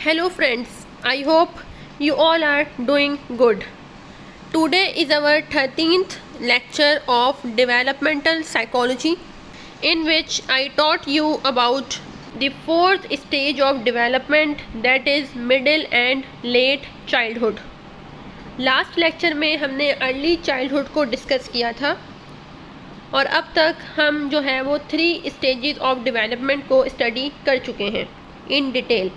Hello friends, I hope you all are doing good. Today is our 13th lecture of developmental psychology, in which I taught you about the fourth stage of development, that is middle and late childhood. Last lecture में हमने early childhood को discuss किया था और अब तक हम जो है वो 3 स्टेजेस ऑफ डेवलपमेंट को स्टडी कर चुके हैं in detail.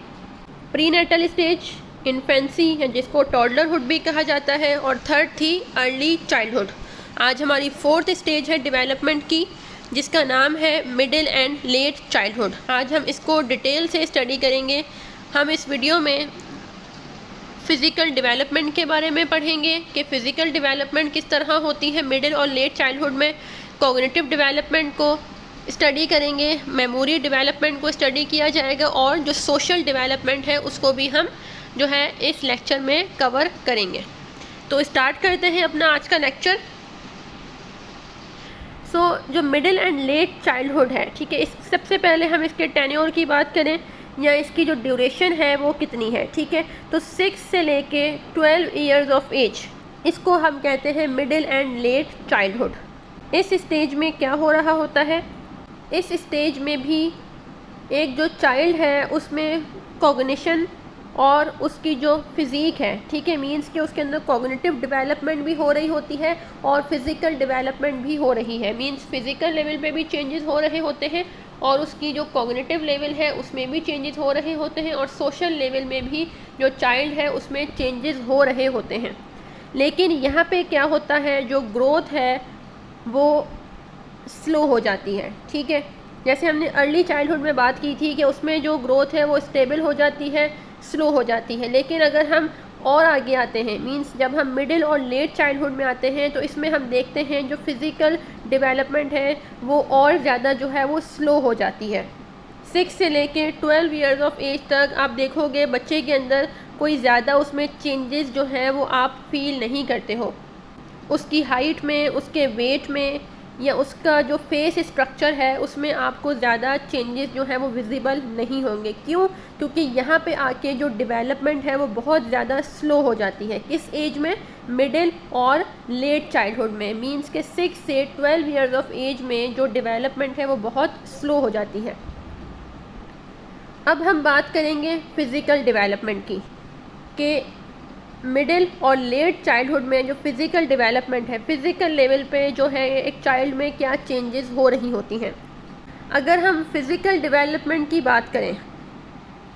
Prenatal stage, infancy या जिसको टॉडलरहुड भी कहा जाता है, और थर्ड थी अर्ली चाइल्डहुड। आज हमारी फोर्थ स्टेज है डेवलपमेंट की, जिसका नाम है मिडिल एंड लेट चाइल्डहुड। आज हम इसको डिटेल से स्टडी करेंगे। हम इस वीडियो में फ़िज़िकल डेवलपमेंट के बारे में पढ़ेंगे कि फ़िज़िकल डेवलपमेंट किस तरह होती है मिडिल और लेट चाइल्डहुड में। कॉग्निटिव डेवलपमेंट को स्टडी करेंगे, मेमोरी डेवलपमेंट को स्टडी किया जाएगा, और जो सोशल डेवलपमेंट है उसको भी हम जो है इस लेक्चर में कवर करेंगे। तो स्टार्ट करते हैं अपना आज का लेक्चर। जो मिडिल एंड लेट चाइल्डहुड है, ठीक है, इस सबसे पहले हम इसके टेन्योर की बात करें या इसकी जो ड्यूरेशन है वो कितनी है, ठीक है। तो 6 से लेके 12 ईयर्स ऑफ एज, इसको हम कहते हैं मिडिल एंड लेट चाइल्डहुड। इस स्टेज में क्या हो रहा होता है, इस स्टेज में भी एक जो चाइल्ड है उसमें कॉग्निशन और उसकी जो फिज़िक है, ठीक है, मींस कि उसके अंदर कॉग्निटिव डेवलपमेंट भी हो रही होती है और फिज़िकल डेवलपमेंट भी हो रही है। मींस फिज़िकल लेवल पे भी चेंजेस हो रहे होते हैं और उसकी जो कॉग्निटिव लेवल है उसमें भी चेंजेस हो रहे होते हैं, और सोशल लेवल में भी जो चाइल्ड है उसमें चेंजेस हो रहे होते हैं। लेकिन यहाँ पे क्या होता है, जो ग्रोथ है वो स्लो हो जाती है, ठीक है। जैसे हमने अर्ली चाइल्डहुड में बात की थी कि उसमें जो ग्रोथ है वो स्टेबल हो जाती है, स्लो हो जाती है। लेकिन अगर हम और आगे आते हैं, मींस जब हम मिडिल और लेट चाइल्डहुड में आते हैं, तो इसमें हम देखते हैं जो फिज़िकल डेवलपमेंट है वो और ज़्यादा जो है वो स्लो हो जाती है। 6 से लेके 12 ईयर्स ऑफ एज तक आप देखोगे बच्चे के अंदर कोई ज़्यादा उसमें चेंजेस जो है वो आप फील नहीं करते हो। उसकी हाइट में, उसके वेट में या उसका जो फेस स्ट्रक्चर है उसमें आपको ज़्यादा चेंजेस जो है वो विजिबल नहीं होंगे। क्यों? क्योंकि यहाँ पे आके जो डेवलपमेंट है वो बहुत ज़्यादा स्लो हो जाती है। किस एज में? मिडिल और लेट चाइल्डहुड में। मींस के 6 से 12 ईयर्स ऑफ एज में जो डेवलपमेंट है वो बहुत स्लो हो जाती है। अब हम बात करेंगे फ़िज़िकल डेवलपमेंट की, कि मिडिल और लेट चाइल्डहुड में जो फिज़िकल डेवलपमेंट है, फिज़िकल लेवल पे जो है एक चाइल्ड में क्या चेंजेस हो रही होती हैं। अगर हम फिज़िकल डेवलपमेंट की बात करें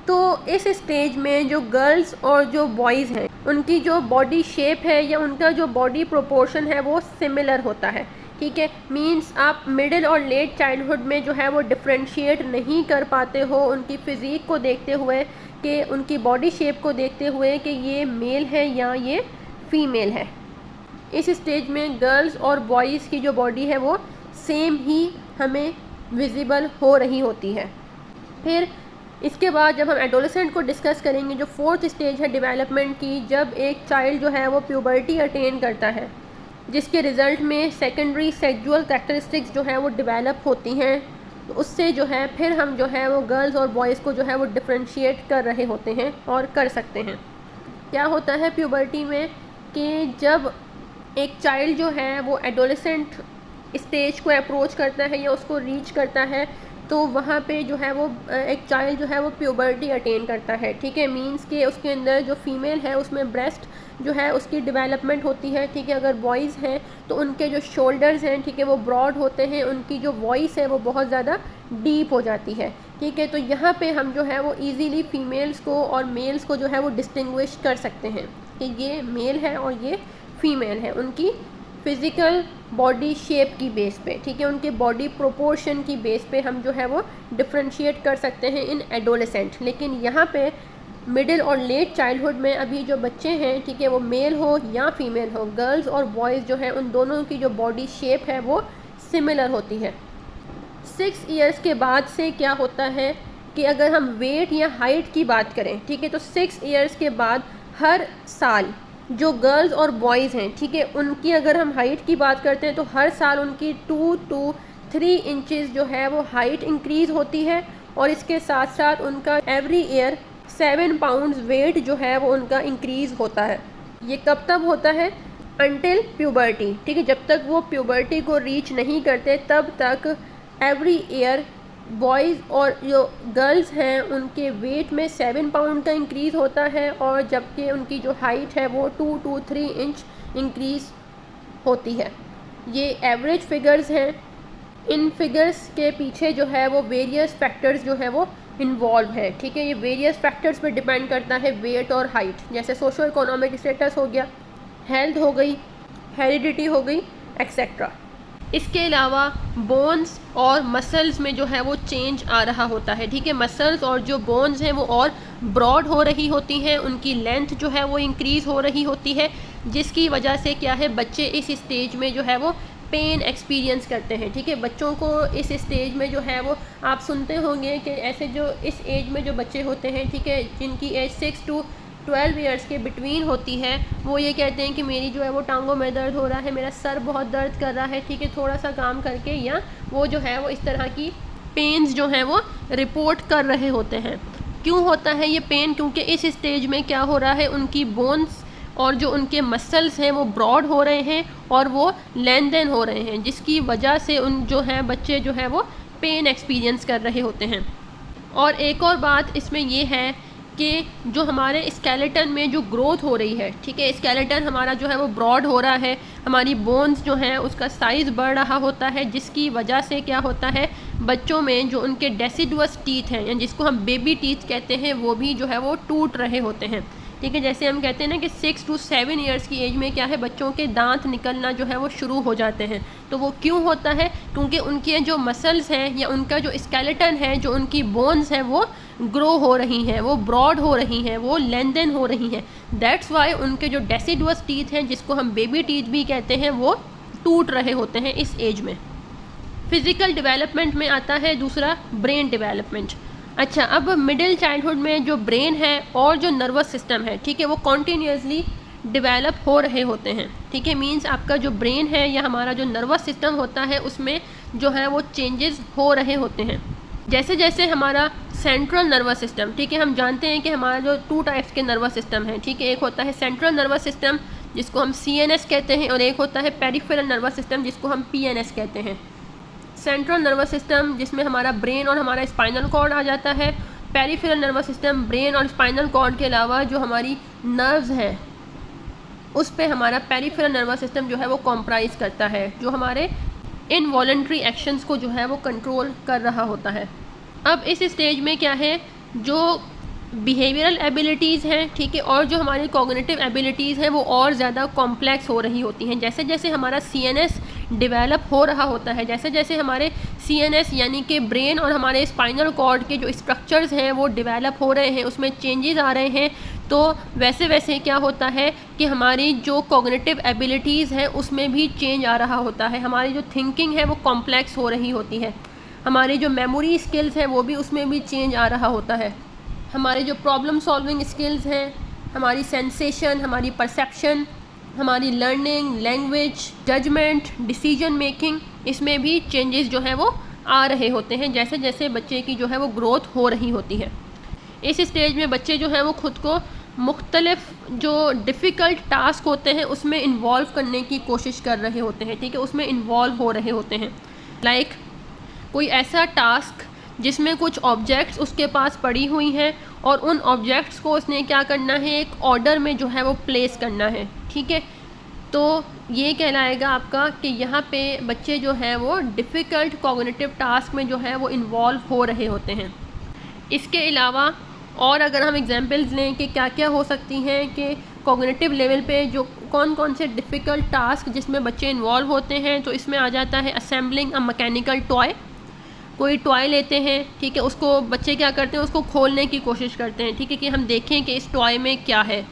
तो इस स्टेज में जो गर्ल्स और जो बॉयज़ हैं उनकी जो बॉडी शेप है या उनका जो बॉडी प्रोपोर्शन है वो सिमिलर होता है, ठीक है। मींस आप मिडिल और लेट चाइल्डहुड में जो है वो डिफ्रेंशिएट नहीं कर पाते हो उनकी फ़िज़िक को देखते हुए, कि उनकी बॉडी शेप को देखते हुए कि ये मेल है या ये फीमेल है। इस स्टेज में गर्ल्स और बॉयज़ की जो बॉडी है वो सेम ही हमें विजिबल हो रही होती है। फिर इसके बाद जब हम एडोलेसेंट को डिस्कस करेंगे, जो फोर्थ स्टेज है डेवलपमेंट की, जब एक चाइल्ड जो है वो प्यूबर्टी अटेन करता है, जिसके रिज़ल्ट में सेकेंडरी सेक्सुअल कैरेक्टरिस्टिक्स जो है वो डेवलप होती हैं, तो उससे जो है फिर हम जो है वो गर्ल्स और बॉयज़ को जो है वो डिफ्रेंशिएट कर रहे होते हैं और कर सकते हैं। क्या होता है प्यूबर्टी में, कि जब एक चाइल्ड जो है वो एडोलेसेंट स्टेज को अप्रोच करता है या उसको रीच करता है, तो वहाँ पे जो है वो एक चाइल्ड जो है वो प्यूबर्टी अटेन करता है, ठीक है। मींस के उसके अंदर जो फीमेल है उसमें ब्रेस्ट जो है उसकी डेवलपमेंट होती है, ठीक है। अगर बॉयज़ हैं तो उनके जो शोल्डर्स हैं, ठीक है, वो ब्रॉड होते हैं, उनकी जो वॉइस है वो बहुत ज़्यादा डीप हो जाती है, ठीक है। तो यहाँ पे हम जो है वो इजीली फीमेल्स को और मेल्स को जो है वो डिस्टिंग्विश कर सकते हैं कि ये मेल है और ये फीमेल है, उनकी फ़िज़िकल बॉडी शेप की बेस पे, ठीक है, उनके बॉडी प्रोपोर्शन की बेस पे हम जो है वो डिफ्रेंशिएट कर सकते हैं इन एडोलेसेंट। लेकिन यहाँ पे मिडिल और लेट चाइल्डहुड में अभी जो बच्चे हैं, ठीक है, वो मेल हो या फीमेल हो, गर्ल्स और बॉयज़ जो हैं उन दोनों की जो बॉडी शेप है वो सिमिलर होती है। 6 ईयर्स के बाद से क्या होता है कि अगर हम वेट या हाइट की बात करें, ठीक है, तो 6 ईयर्स के बाद हर साल जो गर्ल्स और बॉयज़ हैं, ठीक है, उनकी अगर हम हाइट की बात करते हैं तो हर साल उनकी 2 to 3 इंचज़ जो है वो हाइट इंक्रीज़ होती है, और इसके साथ साथ उनका एवरी ईयर 7 पाउंड्स वेट जो है वो उनका इंक्रीज़ होता है। ये कब तक होता है? अंटिल प्यूबर्टी, ठीक है, जब तक वो प्यूबर्टी को रीच नहीं करते तब तक एवरी ईयर बॉयज़ और जो गर्ल्स हैं उनके वेट में 7 पाउंड का इंक्रीज़ होता है, और जबकि उनकी जो हाइट है वो 2 to 3 इंच इंक्रीज़ होती है। ये एवरेज फिगर्स हैं। इन फिगर्स के पीछे जो है वो वेरियस फैक्टर्स जो है वो इन्वॉल्व है, ठीक है। ये वेरियस फैक्टर्स पर डिपेंड करता है, वेट और हाइट, जैसे सोशो इकोनॉमिक स्टेटस हो गया, हेल्थ हो गई, हेरिडिटी हो गई, एक्सेट्रा। इसके अलावा बोन्स और मसल्स में जो है वो चेंज आ रहा होता है, ठीक है। मसल्स और जो बोन्स हैं वो और ब्रॉड हो रही होती हैं, उनकी लेंथ जो है वो इंक्रीज़ हो रही होती है, जिसकी वजह से क्या है, बच्चे इस स्टेज में जो है वो पेन एक्सपीरियंस करते हैं, ठीक है। बच्चों को इस स्टेज में जो है वो आप सुनते होंगे कि ऐसे जो इस एज में जो बच्चे होते हैं, ठीक है, जिनकी एज 6 to 12 ईयर्स के बिटवीन होती है, वो ये कहते हैं कि मेरी जो है वो टांगों में दर्द हो रहा है, मेरा सर बहुत दर्द कर रहा है, ठीक है, थोड़ा सा काम करके, या वो जो है वो इस तरह की पेन्स जो हैं वो रिपोर्ट कर रहे होते हैं। क्यों होता है ये पेन? क्योंकि इस स्टेज में क्या हो रहा है, उनकी बोन्स और जो उनके मसल्स हैं वो ब्रॉड हो रहे हैं और वो लेंथन हो रहे हैं, जिसकी वजह से उन जो हैं बच्चे जो है वो पेन एक्सपीरियंस कर रहे होते हैं। और एक और बात इसमें ये है कि जो हमारे स्केलेटन में जो ग्रोथ हो रही है, ठीक है, स्केलेटन हमारा जो है वो ब्रॉड हो रहा है, हमारी बोन्स जो हैं उसका साइज़ बढ़ रहा होता है, जिसकी वजह से क्या होता है, बच्चों में जो उनके डेसिडुअस टीथ हैं, या जिसको हम बेबी टीथ कहते हैं, वो भी जो है वो टूट रहे होते हैं, ठीक है। जैसे हम कहते हैं ना कि 6 to 7 ईयर्स की एज में क्या है, बच्चों के दांत निकलना जो है वो शुरू हो जाते हैं। तो वो क्यों होता है? क्योंकि उनके जो मसल्स हैं या उनका जो स्केलेटन है, जो उनकी बोन्स हैं वो ग्रो हो रही हैं, वो ब्रॉड हो रही हैं, वो लेंथन हो रही हैं। दैट्स वाई उनके जो डेसिडुअस टीथ हैं, जिसको हम बेबी टीथ भी कहते हैं, वो टूट रहे होते हैं इस एज में। फिज़िकल डेवलपमेंट में आता है दूसरा, ब्रेन डेवलपमेंट। अच्छा, अब मिडिल चाइल्डहुड में जो ब्रेन है और जो नर्वस सिस्टम है, ठीक है, वो कॉन्टीन्यूसली डेवलप हो रहे होते हैं, ठीक है। मींस आपका जो ब्रेन है या हमारा जो नर्वस सिस्टम होता है उसमें जो है वो चेंजेस हो रहे होते हैं। जैसे जैसे हमारा सेंट्रल नर्वस सिस्टम, ठीक है, हम जानते हैं कि हमारा जो 2 टाइप्स के नर्वस सिस्टम है, ठीक है, एक होता है सेंट्रल नर्वस सिस्टम जिसको हम CNS कहते हैं, और एक होता है पेरिफेरल नर्वस सिस्टम जिसको हम PNS कहते हैं। सेंट्रल नर्वस सिस्टम जिसमें हमारा ब्रेन और हमारा स्पाइनल कॉर्ड आ जाता है। पेरिफेरल नर्वस सिस्टम ब्रेन और स्पाइनल कॉर्ड के अलावा जो हमारी नर्व्स हैं उस पे हमारा पेरिफेरल नर्वस सिस्टम जो है वो कॉम्प्राइज करता है, जो हमारे इनवॉलंटरी एक्शंस को जो है वो कंट्रोल कर रहा होता है। अब इस स्टेज में क्या है, जो बिहेवियरल एबिलिटीज़ हैं, ठीक है, और जो हमारी कॉग्निटिव एबिलिटीज़ हैं वो और ज़्यादा कॉम्प्लेक्स हो रही होती हैं। जैसे जैसे हमारा CNS डेवलप हो रहा होता है, जैसे जैसे हमारे CNS यानी कि ब्रेन और हमारे स्पाइनल कॉर्ड के जो स्ट्रक्चर्स हैं वो डेवलप हो रहे हैं, उसमें चेंजेस आ रहे हैं, तो वैसे वैसे क्या होता है कि हमारी जो कॉग्निटिव एबिलिटीज़ हैं उसमें भी चेंज आ रहा होता है। हमारी जो थिंकिंग है वो कॉम्प्लेक्स हो रही होती है, हमारी जो मेमोरी स्किल्स हैं वो भी उसमें भी चेंज आ रहा होता है, हमारे जो प्रॉब्लम सॉल्विंग स्किल्स हैं, हमारी सेंसेशन, हमारी परसेप्शन, हमारी learning, language, judgement, decision making, इसमें भी चेंजेस जो हैं वो आ रहे होते हैं जैसे जैसे बच्चे की जो है वो ग्रोथ हो रही होती है। इस स्टेज में बच्चे जो हैं वो खुद को मुख्तलिफ जो डिफ़िकल्ट टास्क होते हैं उसमें इन्वॉल्व करने की कोशिश कर रहे होते हैं, ठीक है, उसमें इन्वॉल्व हो रहे होते हैं। लाइक कोई ऐसा टास्क जिसमें कुछ ऑब्जेक्ट्स उसके पास पड़ी हुई हैं और उन ऑब्जेक्ट्स को उसने क्या करना है, एक ऑर्डर में जो है वो प्लेस करना है, ठीक है। तो ये कहलाएगा आपका कि यहाँ पे बच्चे जो हैं वो डिफ़िकल्ट कॉग्निटिव टास्क में जो है वो इन्वॉल्व हो रहे होते हैं। इसके अलावा और अगर हम एग्जांपल्स लें कि क्या क्या हो सकती हैं कि कॉग्निटिव लेवल पे जो कौन कौन से डिफ़िकल्ट टास्क जिसमें बच्चे इन्वॉल्व होते हैं, तो इसमें आ जाता है असेंबलिंग अ मैकेनिकल टॉय। कोई टॉय लेते हैं, ठीक है, उसको बच्चे क्या करते हैं, उसको खोलने की कोशिश करते हैं, ठीक है, कि हम देखें कि इस टॉय में क्या है,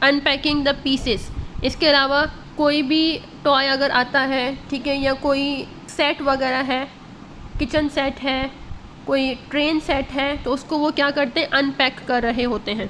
अनपैकिंग द पीसेस। इसके अलावा कोई भी टॉय अगर आता है, ठीक है, या कोई सेट वगैरह है, किचन सेट है, कोई ट्रेन सेट है, तो उसको वो क्या करते हैं, अनपैक कर रहे होते हैं।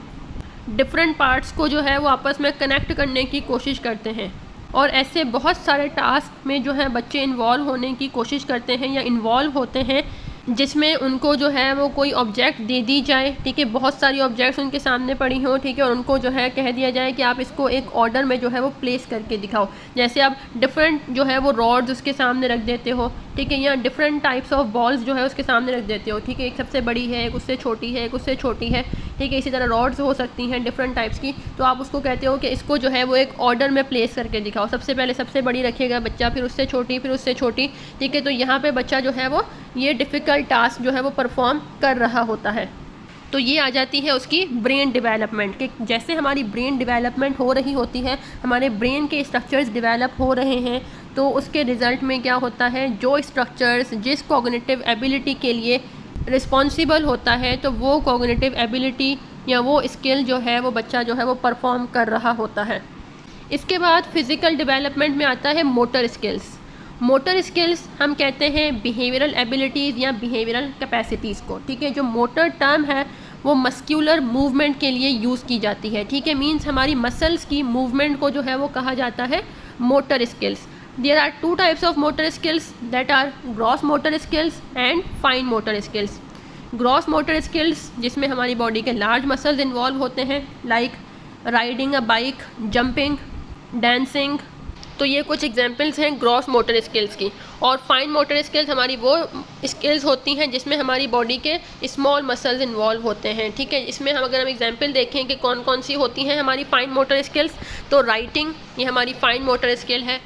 डिफरेंट पार्ट्स को जो है वो आपस में कनेक्ट करने की कोशिश करते हैं, और ऐसे बहुत सारे टास्क में जो है बच्चे इन्वॉल्व होने की कोशिश करते हैं या इन्वॉल्व होते हैं जिसमें उनको जो है वो कोई ऑब्जेक्ट दे दी जाए, ठीक है, बहुत सारी ऑब्जेक्ट्स उनके सामने पड़ी हों, ठीक है, और उनको जो है कह दिया जाए कि आप इसको एक ऑर्डर में जो है वो प्लेस करके दिखाओ। जैसे आप डिफरेंट जो है वो रॉड्स उसके सामने रख देते हो, ठीक है, या डिफरेंट टाइप्स ऑफ बॉल्स जो है उसके सामने रख देते हो, ठीक है, एक सबसे बड़ी है, एक उससे छोटी है, एक उससे छोटी है, ठीक है, इसी तरह रॉड्स हो सकती हैं डिफरेंट टाइप्स की। तो आप उसको कहते हो कि इसको जो है वो एक ऑर्डर में प्लेस करके दिखाओ, सबसे पहले सबसे बड़ी रखेगा बच्चा, फिर उससे छोटी, फिर उससे छोटी, ठीक है। तो यहाँ पे बच्चा जो है वो ये डिफ़िकल्ट टास्क जो है वो परफॉर्म कर रहा होता है। तो ये आ जाती है उसकी ब्रेन डेवलपमेंट, कि जैसे हमारी ब्रेन डेवलपमेंट हो रही होती है, हमारे ब्रेन के स्ट्रक्चर्स डेवलप हो रहे हैं, तो उसके रिज़ल्ट में क्या होता है, जो स्ट्रक्चर्स जिस कॉग्निटिव एबिलिटी के लिए रिस्पॉन्सिबल होता है, तो वो कॉग्निटिव एबिलिटी या वो स्किल जो है वो बच्चा जो है वो परफॉर्म कर रहा होता है। इसके बाद फिज़िकल डेवलपमेंट में आता है मोटर स्किल्स। मोटर स्किल्स हम कहते हैं बिहेवियरल एबिलिटीज़ या बिहेवियरल कैपेसिटीज़ को, ठीक है। जो मोटर टर्म है वो मस्क्यूलर मूवमेंट के लिए यूज़ की जाती है, ठीक है, मींस हमारी मसल्स की मूवमेंट को जो है वो कहा जाता है motor skills. There are two types of motor skills, that are gross motor skills and fine motor skills. Gross motor skills जिसमें हमारी बॉडी के लार्ज मसल्स इन्वॉल्व होते हैं, like riding a bike, jumping, dancing, तो ये कुछ examples हैं gross motor skills की। और फाइन मोटर स्किल्स हमारी वो स्किल्स होती हैं जिसमें हमारी बॉडी के स्मॉल मसल्स इन्वॉल्व होते हैं, ठीक है। इसमें हम अगर हम एग्जांपल देखें कि कौन कौन सी होती हैं हमारी फाइन मोटर स्किल्स, तो राइटिंग ये हमारी फाइन मोटर स्किल है,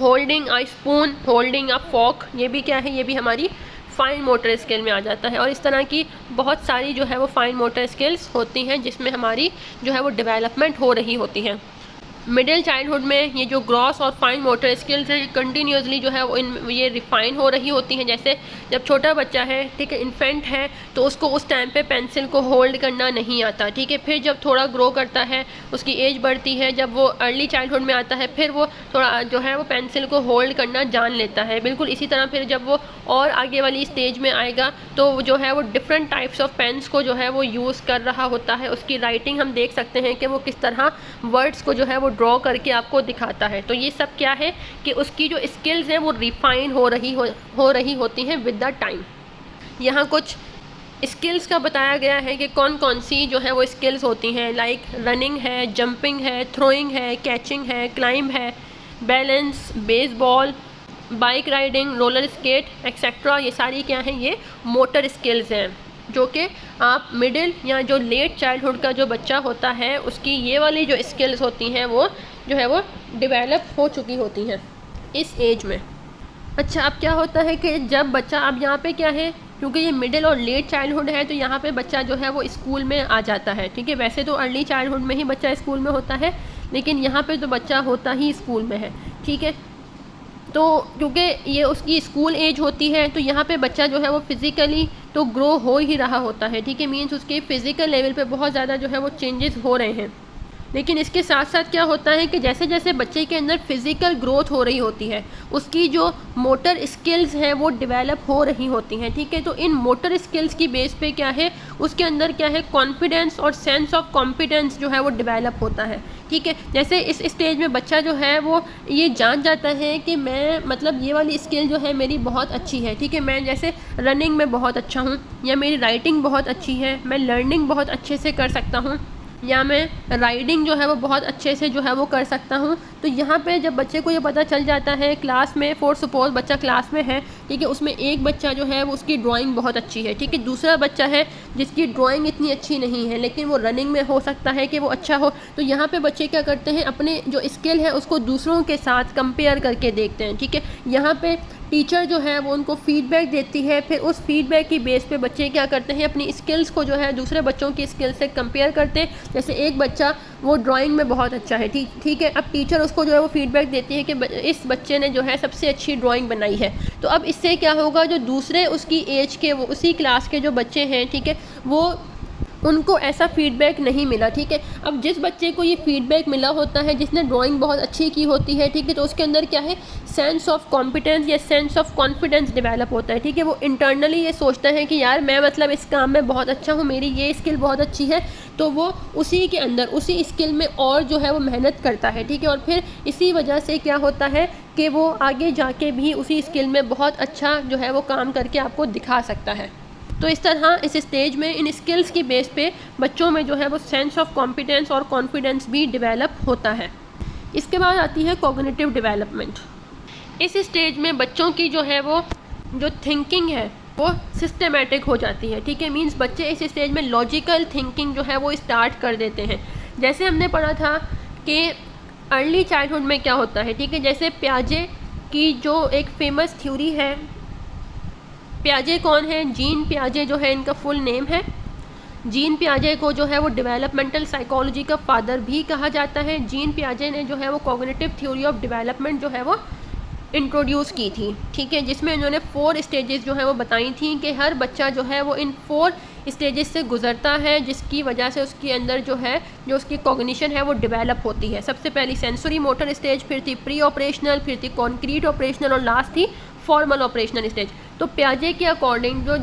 holding a spoon, holding a fork, ये भी क्या है, ये भी हमारी फाइन मोटर स्किल में आ जाता है। और इस तरह की बहुत सारी जो है वो फाइन मोटर स्किल्स होती हैं जिसमें हमारी जो है वो डेवलपमेंट हो रही होती हैं। मिडिल चाइल्डहुड में ये जो ग्रॉस और फाइन मोटर स्किल्स है कंटिन्यूसली जो है वो ये रिफाइन हो रही होती हैं। जैसे जब छोटा बच्चा है, ठीक है, इन्फेंट है, तो उसको उस टाइम पे पेंसिल को होल्ड करना नहीं आता, ठीक है। फिर जब थोड़ा ग्रो करता है, उसकी एज बढ़ती है, जब वो अर्ली चाइल्डहुड में आता है, फिर वो थोड़ा जो है वो पेंसिल को होल्ड करना जान लेता है। बिल्कुल इसी तरह फिर जब वो और आगे वाली स्टेज में आएगा तो जो है वो डिफरेंट टाइप्स ऑफ पेन्स को जो है वो यूज़ कर रहा होता है। उसकी राइटिंग हम देख सकते हैं कि वो किस तरह वर्ड्स को जो है वो ड्रॉ करके आपको दिखाता है। तो ये सब क्या है कि उसकी जो स्किल्स हैं वो रिफाइन हो रही होती हैं विद द टाइम। यहाँ कुछ स्किल्स का बताया गया है कि कौन कौन सी जो है वो स्किल्स होती हैं, लाइक रनिंग है, जंपिंग है, थ्रोइंग है, कैचिंग है, क्लाइंब है, balance, baseball, bike riding, roller skate etcetera. ये सारी क्या हैं, ये मोटर स्किल्स हैं जो कि आप मिडिल या जो लेट चाइल्डहुड का जो बच्चा होता है उसकी ये वाली जो स्किल्स होती हैं वो जो है वो डेवलप हो चुकी होती हैं इस एज में। अच्छा, अब क्या होता है कि जब बच्चा, अब यहाँ पे क्या है, क्योंकि ये मिडिल और लेट चाइल्डहुड है तो यहाँ पे बच्चा जो है वो स्कूल में आ जाता है, ठीक है। वैसे तो अर्ली चाइल्डहुड में ही बच्चा स्कूल में होता है, लेकिन यहाँ पे तो बच्चा होता ही स्कूल में है, ठीक है। तो क्योंकि ये उसकी स्कूल एज होती है तो यहाँ पे बच्चा जो है वो फिज़िकली तो ग्रो हो ही रहा होता है, ठीक है, मीन्स उसके फिज़िकल लेवल पे बहुत ज़्यादा जो है वो चेंजेस हो रहे हैं। लेकिन इसके साथ साथ क्या होता है कि जैसे जैसे बच्चे के अंदर फिज़िकल ग्रोथ हो रही होती है उसकी जो मोटर स्किल्स हैं वो डेवलप हो रही होती हैं, ठीक है। तो इन मोटर स्किल्स की बेस पे क्या है, उसके अंदर क्या है, कॉन्फिडेंस और सेंस ऑफ कॉम्पिटेंस जो है वो डेवलप होता है, ठीक है। जैसे इस स्टेज में बच्चा जो है वो ये जान जाता है कि मैं मतलब ये वाली स्किल जो है मेरी बहुत अच्छी है, ठीक है, मैं जैसे रनिंग में बहुत अच्छा हूँ, या मेरी राइटिंग बहुत अच्छी है, मैं लर्निंग बहुत अच्छे से कर सकता हूँ, या मैं राइडिंग जो है वो बहुत अच्छे से जो है वो कर सकता हूँ। तो यहाँ पे जब बच्चे को ये पता चल जाता है क्लास में, फॉर सपोज बच्चा क्लास में है, ठीक है, उसमें एक बच्चा जो है वो उसकी ड्राइंग बहुत अच्छी है, ठीक है, दूसरा बच्चा है जिसकी ड्राइंग इतनी अच्छी नहीं है लेकिन वो रनिंग में हो सकता है कि वो अच्छा हो। तो यहाँ पे बच्चे क्या करते हैं, अपने जो स्किल है उसको दूसरों के साथ कंपेयर करके देखते हैं, ठीक है। यहाँ पे टीचर जो है वो उनको फीडबैक देती है, फिर उस फीडबैक की बेस पे बच्चे क्या करते हैं, अपनी स्किल्स को जो है दूसरे बच्चों की स्किल्स से कंपेयर करते हैं। जैसे एक बच्चा वो ड्राइंग में बहुत अच्छा है, ठीक है, अब टीचर उसको जो है वो फीडबैक देती है कि इस बच्चे ने जो है सबसे अच्छी ड्राइंग बनाई है। तो अब इससे क्या होगा, जो दूसरे उसकी एज के, वो उसी क्लास के जो बच्चे हैं, ठीक है, वो उनको ऐसा फीडबैक नहीं मिला, ठीक है। अब जिस बच्चे को ये फीडबैक मिला होता है, जिसने ड्राइंग बहुत अच्छी की होती है, ठीक है, तो उसके अंदर क्या है, सेंस ऑफ कॉम्पिटेंस या सेंस ऑफ कॉन्फिडेंस डेवलप होता है, ठीक है। वो इंटरनली ये सोचता है कि यार मैं मतलब इस काम में बहुत अच्छा हूँ, मेरी ये स्किल बहुत अच्छी है, तो वो उसी के अंदर उसी स्किल में और जो है वो मेहनत करता है, ठीक है। और फिर इसी वजह से क्या होता है कि वो आगे जाके भी उसी स्किल में बहुत अच्छा जो है वो काम करके आपको दिखा सकता है। तो इस तरह इस स्टेज में इन स्किल्स की बेस पे बच्चों में जो है वो सेंस ऑफ कॉम्पिटेंस और कॉन्फिडेंस भी डेवलप होता है। इसके बाद आती है कॉग्निटिव डेवलपमेंट। इस स्टेज में बच्चों की जो है वो जो थिंकिंग है वो सिस्टमेटिक हो जाती है, ठीक है। मींस बच्चे इस स्टेज में लॉजिकल थिंकिंग जो है वो स्टार्ट कर देते हैं। जैसे हमने पढ़ा था कि अर्ली चाइल्डहुड में क्या होता है, ठीक है। जैसे पियाजे की जो एक फेमस थ्योरी है, पियाजे कौन है? जीन पियाजे जो है इनका फुल नेम है। जीन पियाजे को जो है वो डेवलपमेंटल साइकोलॉजी का फादर भी कहा जाता है। जीन पियाजे ने जो है वो कॉग्निटिव थ्योरी ऑफ डेवलपमेंट जो है वो इंट्रोड्यूस की थी, ठीक है, जिसमें इन्होंने 4 स्टेजेस जो है वो बताई थी कि हर बच्चा जो है वो इन 4 स्टेजेस से गुजरता है, जिसकी वजह से उसके अंदर जो है जो उसकी कॉग्निशन है वो डेवलप होती है। सबसे पहली सेंसरी मोटर स्टेज, फिर थी प्री ऑपरेशनल, फिर थी कॉन्क्रीट ऑपरेशनल और लास्ट थी फॉर्मल ऑपरेशनल स्टेज। तो पियाजे के अकॉर्डिंग जो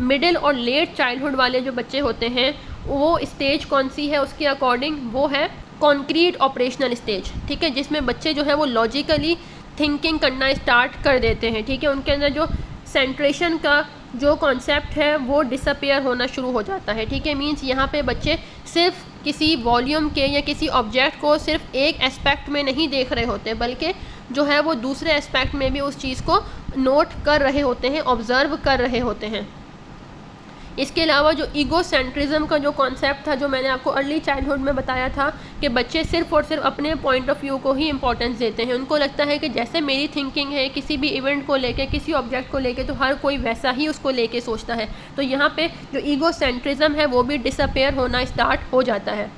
मिडिल और लेट चाइल्डहुड वाले जो बच्चे होते हैं वो स्टेज कौन सी है उसके अकॉर्डिंग, वो है कॉन्क्रीट ऑपरेशनल स्टेज, ठीक है, जिसमें बच्चे जो है वो लॉजिकली थिंकिंग करना स्टार्ट कर देते हैं, ठीक है। उनके अंदर जो सेंट्रेशन का जो कॉन्सेप्ट है वो डिसअपेयर होना शुरू हो जाता है, ठीक है। मींस यहाँ पे बच्चे सिर्फ किसी वॉल्यूम के या किसी ऑब्जेक्ट को सिर्फ एक एस्पेक्ट में नहीं देख रहे होते, बल्कि जो है वो दूसरे एस्पेक्ट में भी उस चीज़ को नोट कर रहे होते हैं, ऑब्ज़र्व कर रहे होते हैं। इसके अलावा जो ईगो सेंट्रिज्म का जो कॉन्सेप्ट था, जो मैंने आपको अर्ली चाइल्डहुड में बताया था कि बच्चे सिर्फ और सिर्फ अपने पॉइंट ऑफ व्यू को ही इंपॉर्टेंस देते हैं। उनको लगता है कि जैसे मेरी थिंकिंग है किसी भी इवेंट को लेके, किसी ऑब्जेक्ट को लेके, तो हर कोई वैसा ही उसको लेके सोचता है। तो यहाँ पे जो ईगो सेंट्रिज्म है वो भी डिसअपेयर होना स्टार्ट हो जाता है।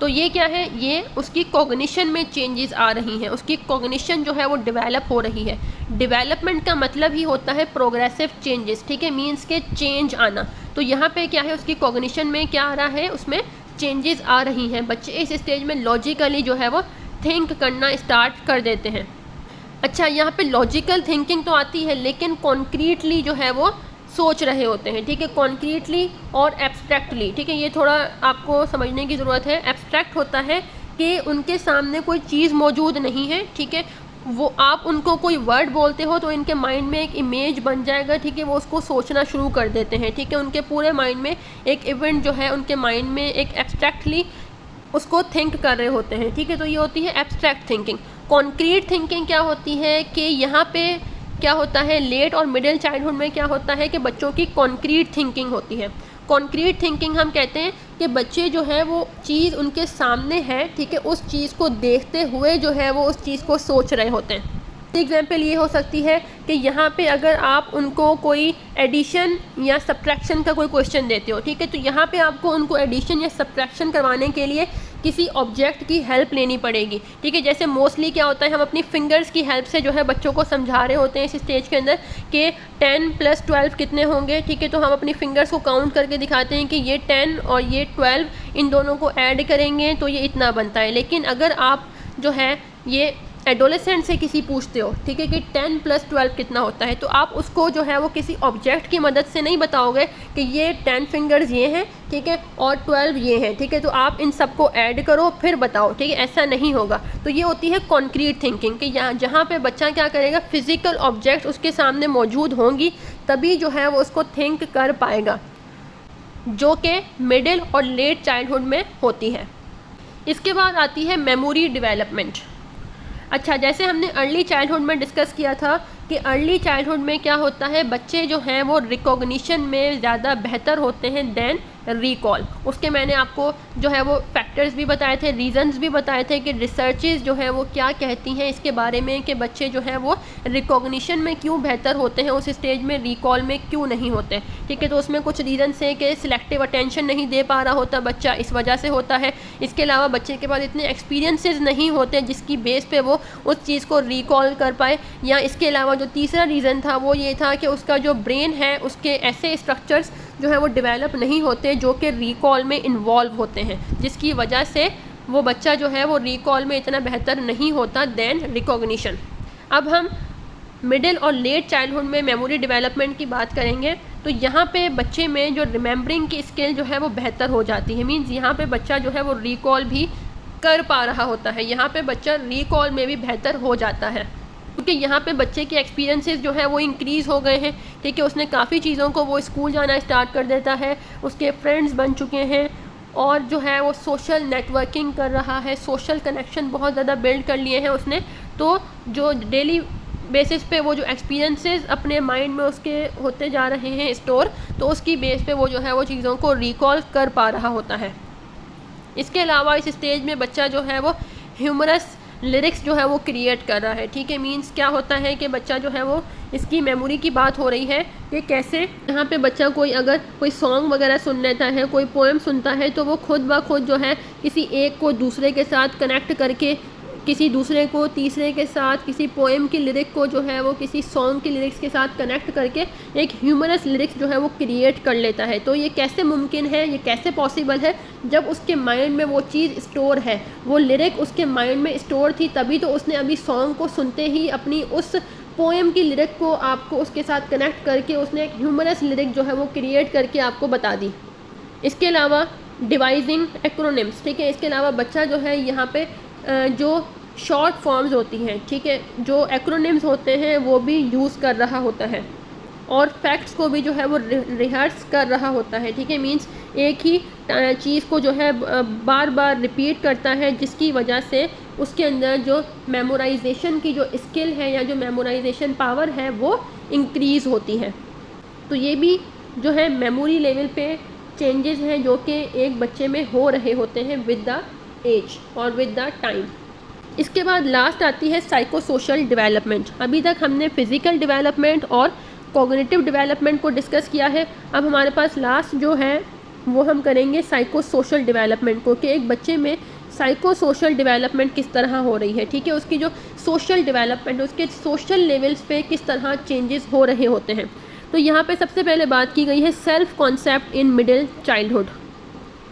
तो ये क्या है? ये उसकी कॉग्निशन में चेंजेस आ रही हैं, उसकी कॉग्निशन जो है वो डेवलप हो रही है। डेवलपमेंट का मतलब ही होता है प्रोग्रेसिव चेंजेस, ठीक है, मींस के चेंज आना। तो यहाँ पे क्या है, उसकी कॉग्निशन में क्या आ रहा है, उसमें चेंजेस आ रही हैं। बच्चे इस स्टेज में लॉजिकली जो है वो थिंक करना स्टार्ट कर देते हैं। अच्छा, यहाँ पे लॉजिकल थिंकिंग तो आती है, लेकिन कॉन्क्रीटली जो है वो सोच रहे होते हैं, ठीक है, कॉन्क्रीटली और एब्स्ट्रैक्टली, ठीक है। ये थोड़ा आपको समझने की ज़रूरत है। एब्स्ट्रैक्ट होता है कि उनके सामने कोई चीज़ मौजूद नहीं है, ठीक है, वो आप उनको कोई वर्ड बोलते हो तो इनके माइंड में एक इमेज बन जाएगा, ठीक है, वो उसको सोचना शुरू कर देते हैं, ठीक है। उनके पूरे माइंड में एक इवेंट जो है उनके माइंड में एक एब्स्ट्रैक्टली उसको थिंक कर रहे होते हैं, ठीक है। तो ये होती है एब्स्ट्रैक्ट थिंकिंग। कॉन्क्रीट थिंकिंग क्या होती है कि यहाँ पे क्या होता है, लेट और मिडिल चाइल्डहुड में क्या होता है कि बच्चों की कॉन्क्रीट थिंकिंग होती है। कॉन्क्रीट थिंकिंग हम कहते हैं कि बच्चे जो है वो चीज़ उनके सामने है, ठीक है, उस चीज़ को देखते हुए जो है वो उस चीज़ को सोच रहे होते हैं। एग्जाम्पल ये हो सकती है कि यहाँ पे अगर आप उनको कोई एडिशन या सब्ट्रैक्शन का कोई क्वेश्चन देते हो, ठीक है, तो यहाँ पे आपको उनको एडिशन या सब्ट्रैक्शन करवाने के लिए किसी ऑब्जेक्ट की हेल्प लेनी पड़ेगी, ठीक है। जैसे मोस्टली क्या होता है, हम अपनी फिंगर्स की हेल्प से जो है बच्चों को समझा रहे होते हैं इस स्टेज के अंदर कि 10 + 12 कितने होंगे, ठीक है। तो हम अपनी फिंगर्स को काउंट करके दिखाते हैं कि ये 10 और ये 12, इन दोनों को ऐड करेंगे तो ये इतना बनता है। लेकिन अगर आप जो है ये एडोलेसेंट से किसी पूछते हो, ठीक है, कि 10 + 12 कितना होता है, तो आप उसको जो है वो किसी ऑब्जेक्ट की मदद से नहीं बताओगे कि ये 10 फिंगर्स ये हैं, ठीक है, और 12 ये हैं, ठीक है, तो आप इन सबको ऐड करो फिर बताओ, ठीक है, ऐसा नहीं होगा। तो ये होती है कॉन्क्रीट थिंकिंग कि जहाँ पे बच्चा क्या करेगा, फिजिकल ऑब्जेक्ट उसके सामने मौजूद होंगी तभी जो है वो उसको थिंक कर पाएगा, जो कि मिडिल और लेट चाइल्डहुड में होती है। इसके बाद आती है मेमोरी डेवलपमेंट। अच्छा, जैसे हमने अर्ली चाइल्डहुड में डिस्कस किया था कि अर्ली चाइल्डहुड में क्या होता है, बच्चे जो हैं वो रिकॉग्निशन में ज़्यादा बेहतर होते हैं देन रिकॉल। उसके मैंने आपको जो है वो फैक्टर्स भी बताए थे, रीजंस भी बताए थे कि रिसर्चेस जो है वो क्या कहती हैं इसके बारे में कि बच्चे जो हैं वो रिकॉग्निशन में क्यों बेहतर होते हैं उस स्टेज में, रिकॉल में क्यों नहीं होते, ठीक है। तो उसमें कुछ रीजंस हैं कि सिलेक्टिव अटेंशन नहीं दे पा रहा होता बच्चा, इस वजह से होता है। इसके अलावा बच्चे के पास इतने एक्सपीरियंसेस नहीं होते जिसकी बेस पे वो उस चीज़ को रिकॉल कर पाए। या इसके अलावा जो तीसरा रीज़न था वो ये था कि उसका जो ब्रेन है उसके ऐसे स्ट्रक्चर्स जो है वो डेवलप नहीं होते जो कि रिकॉल में इन्वॉल्व होते हैं, जिसकी वजह से वो बच्चा जो है वो रिकॉल में इतना बेहतर नहीं होता देन रिकॉग्निशन। अब हम मिडिल और लेट चाइल्डहुड में मेमोरी डेवलपमेंट की बात करेंगे तो यहाँ पे बच्चे में जो रिमेंबरिंग की स्किल जो है वो बेहतर हो जाती है। मीन्स यहाँ पे बच्चा जो है वो रिकॉल भी कर पा रहा होता है, यहाँ पे बच्चा रिकॉल में भी बेहतर हो जाता है। क्योंकि यहाँ पे बच्चे के एक्सपीरियंसेस जो है वो इंक्रीज़ हो गए हैं, ठीक है। उसने काफ़ी चीज़ों को, वो स्कूल जाना स्टार्ट कर देता है, उसके फ्रेंड्स बन चुके हैं और जो है वो सोशल नेटवर्किंग कर रहा है, सोशल कनेक्शन बहुत ज़्यादा बिल्ड कर लिए हैं उसने। तो जो डेली बेसिस पे वो जो एक्सपीरियंसेस अपने माइंड में उसके होते जा रहे हैं स्टोर, तो उसकी बेस पे वो जो है वो चीज़ों को रिकॉल कर पा रहा होता है। इसके अलावा इस स्टेज में बच्चा जो है वो ह्यूमरस लिरिक्स जो है वो क्रिएट कर रहा है, ठीक है। मींस क्या होता है कि बच्चा जो है वो, इसकी मेमोरी की बात हो रही है कि कैसे यहाँ पे बच्चा अगर कोई सॉन्ग वगैरह सुन लेता है, कोई पोएम सुनता है, तो वो खुद ब खुद जो है किसी एक को दूसरे के साथ कनेक्ट करके, किसी दूसरे को तीसरे के साथ, किसी पोएम की लिरिक को जो है वो किसी सॉन्ग की लिरिक्स के साथ कनेक्ट करके एक ह्यूमरस लिरिक्स जो है वो क्रिएट कर लेता है। तो ये कैसे मुमकिन है, ये कैसे पॉसिबल है? जब उसके माइंड में वो चीज़ स्टोर है, वो लिरिक उसके माइंड में स्टोर थी, तभी तो उसने अभी सॉन्ग को सुनते ही अपनी उस पोएम की लिरिक को आपको उसके साथ कनेक्ट करके उसने एक ह्यूमरस लिरिक जो है वो क्रिएट करके आपको बता दी। इसके अलावा डिवाइजिंग एक्रोनिम्स, ठीक है। इसके अलावा बच्चा जो है यहाँ पे जो शॉर्ट फॉर्म्स होती हैं, ठीक है, जो एक्रोनिम्स होते हैं वो भी यूज़ कर रहा होता है और फैक्ट्स को भी जो है वो रिहर्स कर रहा होता है, ठीक है। मींस एक ही चीज़ को जो है बार बार रिपीट करता है, जिसकी वजह से उसके अंदर जो मेमोराइजेशन की जो स्किल है या जो मेमोराइजेशन पावर है वो इंक्रीज़ होती है। तो ये भी जो है मेमोरी लेवल पे चेंजेस हैं जो कि एक बच्चे में हो रहे होते हैं विद द एज और विद द टाइम। इसके बाद लास्ट आती है साइको सोशल डेवलपमेंट। अभी तक हमने फिज़िकल डेवलपमेंट और कॉग्निटिव डेवलपमेंट को डिस्कस किया है। अब हमारे पास लास्ट जो है वो हम करेंगे साइको सोशल डेवलपमेंट को, कि एक बच्चे में साइको सोशल डेवलपमेंट किस तरह हो रही है, ठीक है। उसकी जो सोशल डेवलपमेंट, उसके सोशल लेवल्स पे किस तरह चेंजेस हो रहे होते हैं। तो यहाँ पे सबसे पहले बात की गई है self concept in middle childhood.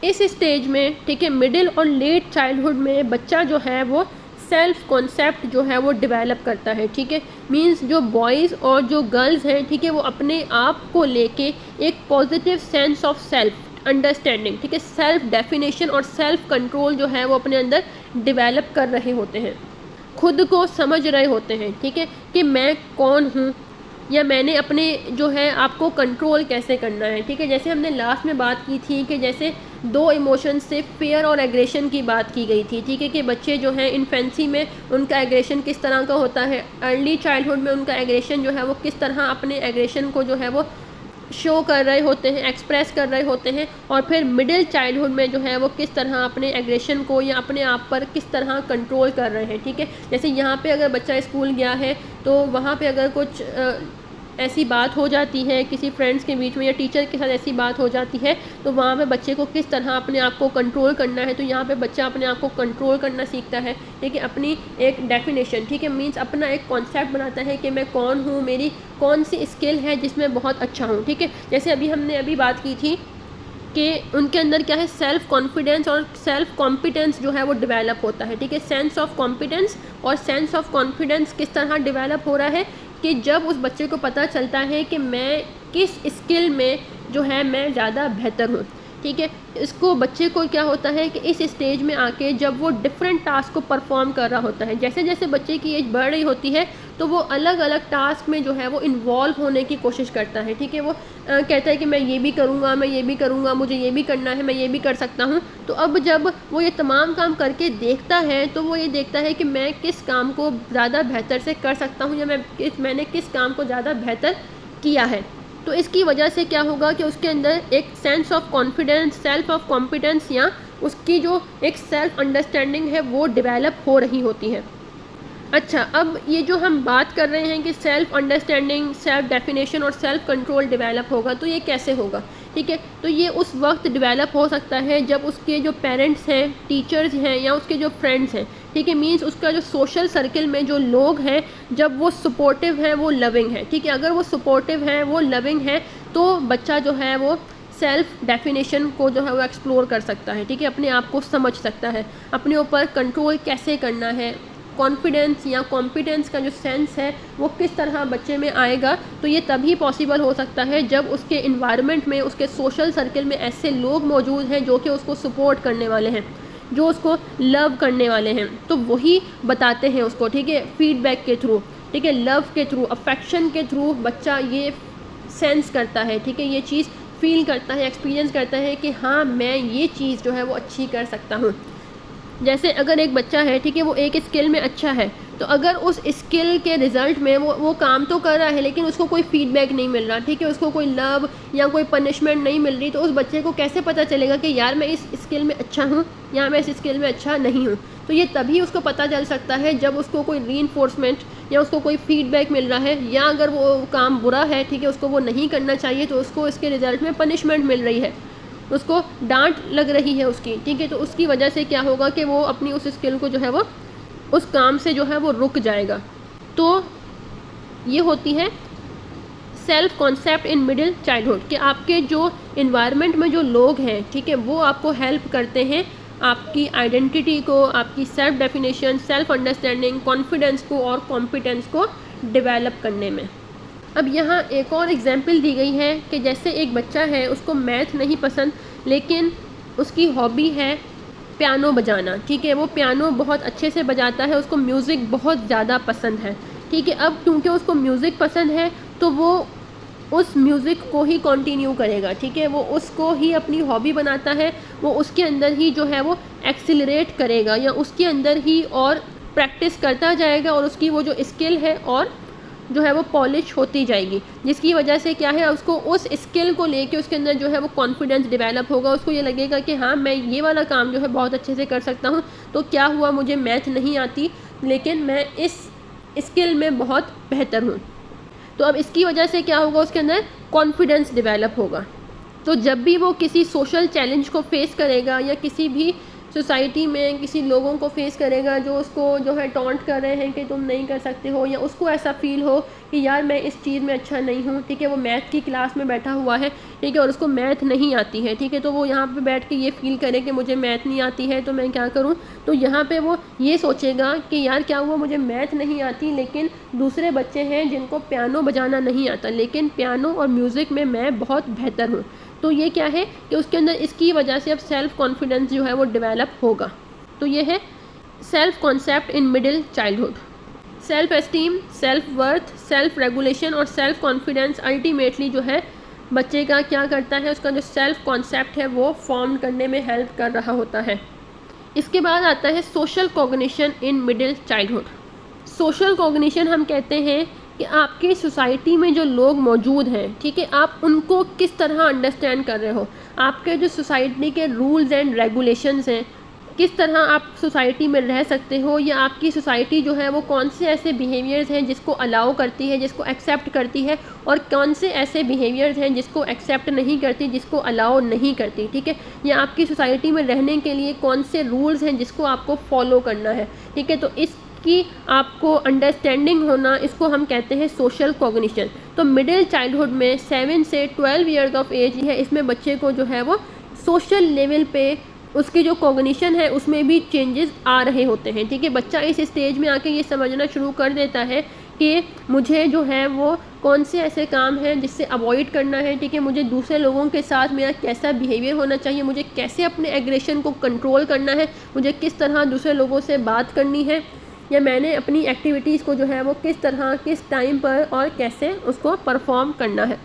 इस स्टेज में, ठीक है, मिडिल और लेट चाइल्डहुड में बच्चा जो है वो सेल्फ कॉन्सेप्ट जो है वो डेवलप करता है, ठीक है। मींस जो बॉयज़ और जो गर्ल्स हैं, ठीक है, वो अपने आप को लेके एक positive sense of self understanding, ठीक है, सेल्फ डेफिनेशन और सेल्फ कंट्रोल जो है वो अपने अंदर डेवलप कर रहे होते हैं, खुद को समझ रहे होते हैं, ठीक है, कि मैं कौन हूँ या मैंने अपने जो है आपको कंट्रोल कैसे करना है, ठीक है। जैसे हमने लास्ट में बात की थी कि जैसे दो इमोशंस से फेयर और एग्रेशन की बात की गई थी, ठीक है, कि बच्चे जो हैं इन्फेंसी में उनका एग्रेशन किस तरह का होता है, अर्ली चाइल्डहुड में उनका एग्रेशन जो है वो किस तरह अपने एग्रेशन को जो है वो शो कर रहे होते हैं, एक्सप्रेस कर रहे होते हैं, और फिर मिडिल चाइल्डहुड में जो है वो किस तरह अपने एग्रेशन को या अपने आप पर किस तरह कंट्रोल कर रहे हैं, ठीक है। जैसे यहाँ पे अगर बच्चा स्कूल गया है तो वहाँ पे अगर कुछ ऐसी बात हो जाती है किसी फ्रेंड्स के बीच में या टीचर के साथ ऐसी बात हो जाती है, तो वहाँ पे बच्चे को किस तरह अपने आप को कंट्रोल करना है। तो यहाँ पे बच्चा अपने आप को कंट्रोल करना सीखता है, ठीक है, अपनी एक डेफिनेशन, ठीक है, मींस अपना एक कॉन्सेप्ट बनाता है कि मैं कौन हूँ, मेरी कौन सी स्किल है जिसमें बहुत अच्छा हूँ, ठीक है। जैसे हमने अभी बात की थी कि उनके अंदर क्या है, सेल्फ कॉन्फिडेंस और सेल्फ कॉम्पिटेंस जो है वो डेवलप होता है, ठीक है। सेंस ऑफ कॉम्पिटेंस और सेंस ऑफ कॉन्फिडेंस किस तरह डेवलप हो रहा है कि जब उस बच्चे को पता चलता है कि मैं किस स्किल में जो है मैं ज़्यादा बेहतर हूँ, ठीक है। इसको बच्चे को क्या होता है कि इस स्टेज में आके जब वो डिफरेंट टास्क को परफॉर्म कर रहा होता है, जैसे जैसे बच्चे की एज बढ़ रही होती है तो वो अलग अलग टास्क में जो है वो इन्वॉल्व होने की कोशिश करता है, ठीक है। वो कहता है कि मैं ये भी करूँगा, मैं ये भी करूँगा, मुझे ये भी करना है, मैं ये भी कर सकता हूँ। तो अब जब वो ये तमाम काम करके देखता है तो वो ये देखता है कि मैं किस काम को ज़्यादा बेहतर से कर सकता हूँ या मैंने किस काम को ज़्यादा बेहतर किया है। तो इसकी वजह से क्या होगा कि उसके अंदर एक sense of confidence, self of competence या उसकी जो एक सेल्फ अंडरस्टैंडिंग है वो डेवलप हो रही होती है। अच्छा, अब ये जो हम बात कर रहे हैं कि सेल्फ अंडरस्टैंडिंग, सेल्फ डेफिनेशन और सेल्फ कंट्रोल डेवलप होगा, तो ये कैसे होगा, ठीक है। तो ये उस वक्त डेवलप हो सकता है जब उसके जो पेरेंट्स हैं, टीचर्स हैं या उसके जो फ्रेंड्स हैं, ठीक है, मींस उसका जो सोशल सर्किल में जो लोग हैं जब वो सपोर्टिव हैं, वो लविंग है, ठीक है। अगर वो सपोर्टिव हैं, वो लविंग है, तो बच्चा जो है वो सेल्फ डेफिनेशन को जो है वो एक्सप्लोर कर सकता है, ठीक है, अपने आप को समझ सकता है, अपने ऊपर कंट्रोल कैसे करना है, कॉन्फिडेंस या कॉम्पिटेंस का जो सेंस है वो किस तरह बच्चे में आएगा। तो ये तभी पॉसिबल हो सकता है जब उसके इन्वायरमेंट में, उसके सोशल सर्किल में ऐसे लोग मौजूद हैं जो कि उसको सपोर्ट करने वाले हैं, जो उसको लव करने वाले हैं, तो वही बताते हैं उसको, ठीक है, फीडबैक के थ्रू, ठीक है, लव के थ्रू, अफेक्शन के थ्रू बच्चा ये सेंस करता है, ठीक है, ये चीज़ फील करता है, एक्सपीरियंस करता है कि हाँ मैं ये चीज़ जो है वो अच्छी कर सकता हूँ। जैसे अगर एक बच्चा है, ठीक है, वो एक स्किल में अच्छा है, तो अगर उस स्किल के रिज़ल्ट में वो काम तो कर रहा है लेकिन उसको कोई फीडबैक नहीं मिल रहा, ठीक है, उसको कोई लव या कोई पनिशमेंट नहीं मिल रही, तो उस बच्चे को कैसे पता चलेगा कि यार मैं इस स्किल में अच्छा हूँ या मैं इस स्किल में अच्छा नहीं हूँ। तो ये तभी उसको पता चल सकता है जब उसको कोई रीइंफोर्समेंट या उसको कोई फीडबैक मिल रहा है, या अगर वो काम बुरा है, ठीक है, उसको वो नहीं करना चाहिए तो उसको इसके रिज़ल्ट में पनिशमेंट मिल रही है, उसको डांट लग रही है उसकी, ठीक है, तो उसकी वजह से क्या होगा कि वो अपनी उस स्किल को जो है वो उस काम से जो है वो रुक जाएगा। तो ये होती है self concept in middle childhood कि आपके जो इन्वायरमेंट में जो लोग हैं, ठीक है, वो आपको हेल्प करते हैं आपकी आइडेंटिटी को, आपकी self definition, self understanding, confidence को और कॉम्पिटेंस को डेवलप करने में। अब यहाँ एक और एग्जांपल दी गई है कि जैसे एक बच्चा है, उसको मैथ नहीं पसंद लेकिन उसकी हॉबी है पियानो बजाना, ठीक है, वो पियानो बहुत अच्छे से बजाता है, उसको म्यूज़िक बहुत ज़्यादा पसंद है, ठीक है। अब क्योंकि उसको म्यूज़िक पसंद है तो वो उस म्यूज़िक को ही कंटिन्यू करेगा, ठीक है, वो उसको ही अपनी हॉबी बनाता है, वो उसके अंदर ही जो है वो एक्सिलरेट करेगा या उसके अंदर ही और प्रैक्टिस करता जाएगा और उसकी वो जो स्किल है और जो है वो पॉलिश होती जाएगी, जिसकी वजह से क्या है उसको उस स्किल को लेके उसके अंदर जो है वो कॉन्फिडेंस डेवलप होगा, उसको ये लगेगा कि हाँ मैं ये वाला काम जो है बहुत अच्छे से कर सकता हूँ, तो क्या हुआ मुझे मैथ नहीं आती लेकिन मैं इस स्किल में बहुत बेहतर हूँ, तो अब इसकी वजह से क्या होगा उसके अंदर कॉन्फिडेंस डेवलप होगा। तो जब भी वो किसी सोशल चैलेंज को फेस करेगा या किसी भी सोसाइटी में किसी लोगों को फेस करेगा जो उसको जो है टॉन्ट कर रहे हैं कि तुम नहीं कर सकते हो, या उसको ऐसा फील हो कि यार मैं इस चीज़ में अच्छा नहीं हूँ, ठीक है, वो मैथ की क्लास में बैठा हुआ है, ठीक है, और उसको मैथ नहीं आती है, ठीक है, तो वो यहाँ पे बैठ के ये फील करे कि मुझे मैथ नहीं आती है तो मैं क्या करूँ, तो यहाँ पे वो ये सोचेगा कि यार क्या हुआ मुझे मैथ नहीं आती लेकिन दूसरे बच्चे हैं जिनको पियानो बजाना नहीं आता लेकिन पियानो और म्यूज़िक में मैं बहुत बेहतर हूँ, तो ये क्या है कि उसके अंदर इसकी वजह से अब सेल्फ कॉन्फिडेंस जो है वो डेवलप होगा। तो ये है self concept in middle childhood. Self esteem, self worth, self regulation और सेल्फ कॉन्फिडेंस अल्टीमेटली जो है बच्चे का क्या करता है, उसका जो सेल्फ कॉन्सेप्ट है वो फॉर्म करने में हेल्प कर रहा होता है। इसके बाद आता है social cognition in middle childhood. Social cognition हम कहते हैं कि आपकी सोसाइटी में जो लोग मौजूद हैं, ठीक है, आप उनको किस तरह अंडरस्टैंड कर रहे हो, आपके जो सोसाइटी के रूल्स एंड रेगुलेशंस हैं, किस तरह आप सोसाइटी में रह सकते हो, या आपकी सोसाइटी जो है वो कौन से ऐसे बिहेवियर्स हैं जिसको अलाउ करती है, जिसको एक्सेप्ट करती है, और कौन से ऐसे बिहेवियर्स हैं जिसको एक्सेप्ट नहीं करती, जिसको अलाउ नहीं करती, ठीक है, या आपकी सोसाइटी में रहने के लिए कौन से रूल्स हैं जिसको आपको फॉलो करना है, ठीक है, तो इसकी आपको अंडरस्टैंडिंग होना, इसको हम कहते हैं सोशल कॉग्निशन। तो मिडिल चाइल्डहुड में 7 से 12 ईयर्स ऑफ एज है, इसमें बच्चे को जो है वो सोशल लेवल पे उसकी जो कॉग्निशन है उसमें भी चेंजेस आ रहे होते हैं, ठीक है, बच्चा इस स्टेज में आके ये समझना शुरू कर देता है कि मुझे जो है वो कौन से ऐसे काम हैं जिससे अवॉइड करना है, ठीक है, मुझे दूसरे लोगों के साथ मेरा कैसा बिहेवियर होना चाहिए, मुझे कैसे अपने एग्रेशन को कंट्रोल करना है, मुझे किस तरह दूसरे लोगों से बात करनी है, या मैंने अपनी एक्टिविटीज़ को जो है वो किस तरह किस टाइम पर और कैसे उसको परफॉर्म करना है,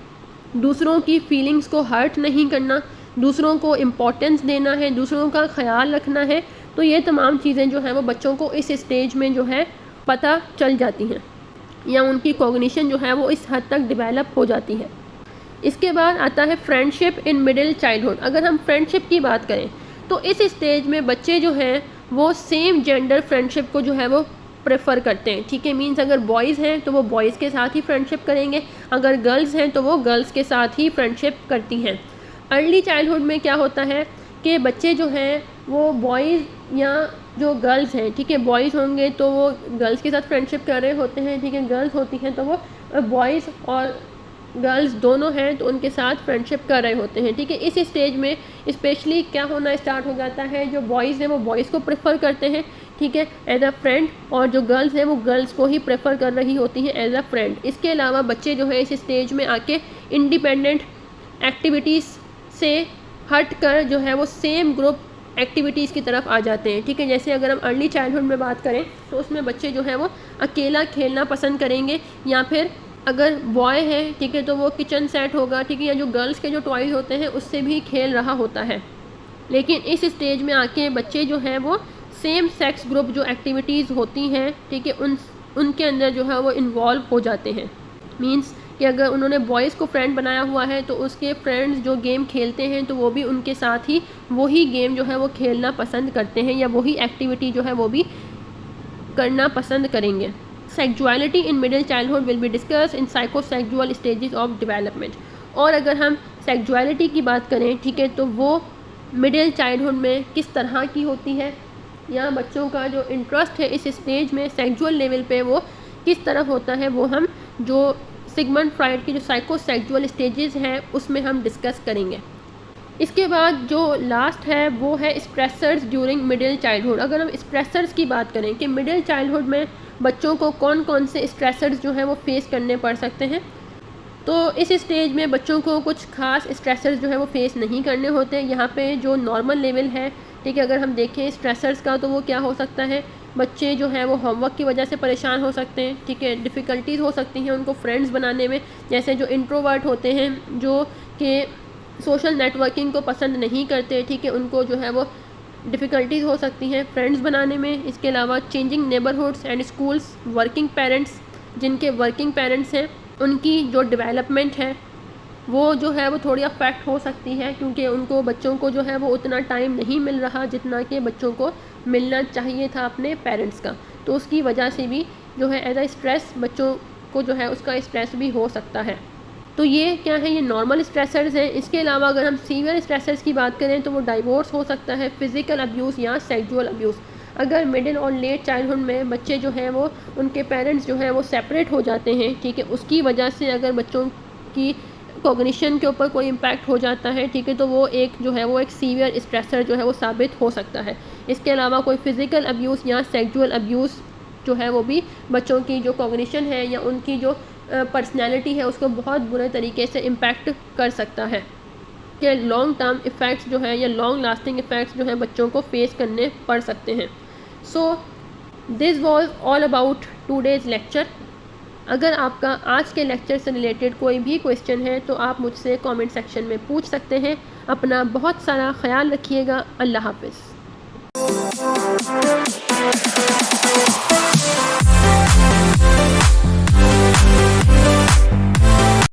दूसरों की फीलिंग्स को हर्ट नहीं करना, दूसरों को इम्पोर्टेंस देना है, दूसरों का ख्याल रखना है। तो ये तमाम चीज़ें जो हैं वो बच्चों को इस स्टेज में जो है पता चल जाती हैं, या उनकी कॉग्निशन जो है वो इस हद तक डेवलप हो जाती है। इसके बाद आता है फ्रेंडशिप इन मिडिल चाइल्डहुड। अगर हम फ्रेंडशिप की बात करें तो इस स्टेज में बच्चे जो हैं वो सेम जेंडर फ्रेंडशिप को जो है वो प्रेफर करते हैं, ठीक है, मीन्स अगर बॉयज़ हैं तो वो बॉयज़ के साथ ही फ्रेंडशिप करेंगे, अगर गर्ल्स हैं तो वो गर्ल्स के साथ ही फ्रेंडशिप करती हैं। अर्ली चाइल्डहुड में क्या होता है कि बच्चे जो हैं वो बॉयज़ या जो गर्ल्स हैं, ठीक है, बॉयज़ होंगे तो वो गर्ल्स के साथ फ्रेंडशिप कर रहे होते हैं, ठीक है, गर्ल्स होती हैं तो वो बॉयज़ और गर्ल्स दोनों हैं तो उनके साथ फ्रेंडशिप कर रहे होते हैं, ठीक है। इस स्टेज में स्पेशली क्या होना स्टार्ट हो जाता है, जो बॉयज़ हैं वो बॉयज़ को प्रेफर करते हैं, ठीक है, एज अ फ्रेंड, और जो गर्ल्स हैं वो गर्ल्स को ही प्रेफर कर रही होती हैं एज अ फ्रेंड। इसके अलावा बच्चे जो है इस स्टेज में आके इंडिपेंडेंट एक्टिविटीज़ से हट कर जो है वो सेम ग्रुप एक्टिविटीज़ की तरफ आ जाते हैं, ठीक है। जैसे अगर हम अर्ली चाइल्डहुड में बात करें तो उसमें बच्चे जो हैं वो अकेला खेलना पसंद करेंगे, या फिर अगर बॉय है, ठीक है, तो वो किचन सेट होगा, ठीक है, या जो गर्ल्स के जो टॉयज़ होते हैं उससे भी खेल रहा होता है। लेकिन इस स्टेज में आके बच्चे जो हैं वो सेम सेक्स ग्रुप जो एक्टिविटीज़ होती हैं, ठीक है, उनके अंदर जो है वो इन्वॉल्व हो जाते हैं। मींस कि अगर उन्होंने बॉयज़ को फ्रेंड बनाया हुआ है तो उसके फ्रेंड्स जो गेम खेलते हैं तो वो भी उनके साथ ही वही गेम जो है वो खेलना पसंद करते हैं, या वही एक्टिविटी जो है वो भी करना पसंद करेंगे। Sexuality in middle childhood will be discuss in psychosexual stages of development. और अगर हम सेक्सुअलिटी की बात करें, ठीक है, तो वो मिडिल चाइल्डहुड में किस तरह की होती है, या बच्चों का जो इंटरेस्ट है इस स्टेज में सेक्सुअल लेवल पे वो किस तरह होता है, वो हम जो सिगमंड फ्राइड की जो साइकोसेक्सुअल स्टेजेस हैं उसमें हम डिस्कस करेंगे। इसके बाद जो लास्ट है वो है स्ट्रेसर्स ड्यूरिंग मिडिल चाइल्डहुड। अगर हम स्ट्रेसर्स की बात करें कि मिडिल चाइल्डहुड में बच्चों को कौन कौन से स्ट्रेसर्स जो हैं वो फेस करने पड़ सकते हैं, तो इस स्टेज में बच्चों को कुछ खास स्ट्रेसर्स जो है वो फेस नहीं करने होते। यहाँ पे जो नॉर्मल लेवल है, ठीक है, अगर हम देखें स्ट्रेसर्स का तो वो क्या हो सकता है, बच्चे जो हैं वो होमवर्क की वजह से परेशान हो सकते हैं, ठीक है, डिफ़िकल्टीज़ हो सकती हैं उनको फ्रेंड्स बनाने में, जैसे जो इंट्रोवर्ट होते हैं जो कि सोशल नेटवर्किंग को पसंद नहीं करते, ठीक है, उनको जो है वो डिफ़िकल्टीज़ हो सकती हैं फ्रेंड्स बनाने में। इसके अलावा changing neighbourhoods and schools, working parents, जिनके वर्किंग पेरेंट्स हैं उनकी जो डेवलपमेंट है वो जो है वो थोड़ी अफेक्ट हो सकती है, क्योंकि उनको बच्चों को जो है वो उतना टाइम नहीं मिल रहा जितना कि बच्चों को मिलना चाहिए था अपने पेरेंट्स का। तो उसकी वजह से भी जो है एज अ स्ट्रेस बच्चों को जो है उसका स्ट्रेस भी हो सकता है। तो ये क्या है, ये नॉर्मल स्ट्रेसर्स हैं। इसके अलावा अगर हम सीवियर स्ट्रेसर्स की बात करें तो वो डाइवोर्स हो सकता है, फिज़िकल अब्यूज़ या सेक्सुअल अब्यूज़। अगर मिडिल और लेट चाइल्डहुड में बच्चे जो हैं वो उनके पेरेंट्स जो हैं वो सेपरेट हो जाते हैं, ठीक है, उसकी वजह से अगर बच्चों की कॉग्निशन के ऊपर कोई इम्पैक्ट हो जाता है, ठीक है, तो वो एक जो है वो एक सीवियर स्ट्रेसर जो है वो साबित हो सकता है। इसके अलावा कोई फिज़िकल अब्यूज़ या सेक्सुअल अब्यूज़ जो है वो भी बच्चों की जो कॉग्निशन है या उनकी जो पर्सनैलिटी है उसको बहुत बुरे तरीके से इम्पैक्ट कर सकता है, कि लॉन्ग टर्म इफ़ेक्ट्स जो है या लॉन्ग लास्टिंग इफ़ेक्ट्स जो है बच्चों को फेस करने पड़ सकते हैं। So this was all about today's lecture. अगर आपका आज के लेक्चर से रिलेटेड कोई भी क्वेश्चन है तो आप मुझसे कमेंट सेक्शन में पूछ सकते हैं। अपना बहुत सारा ख्याल रखिएगा। अल्लाह हाफ़िज़।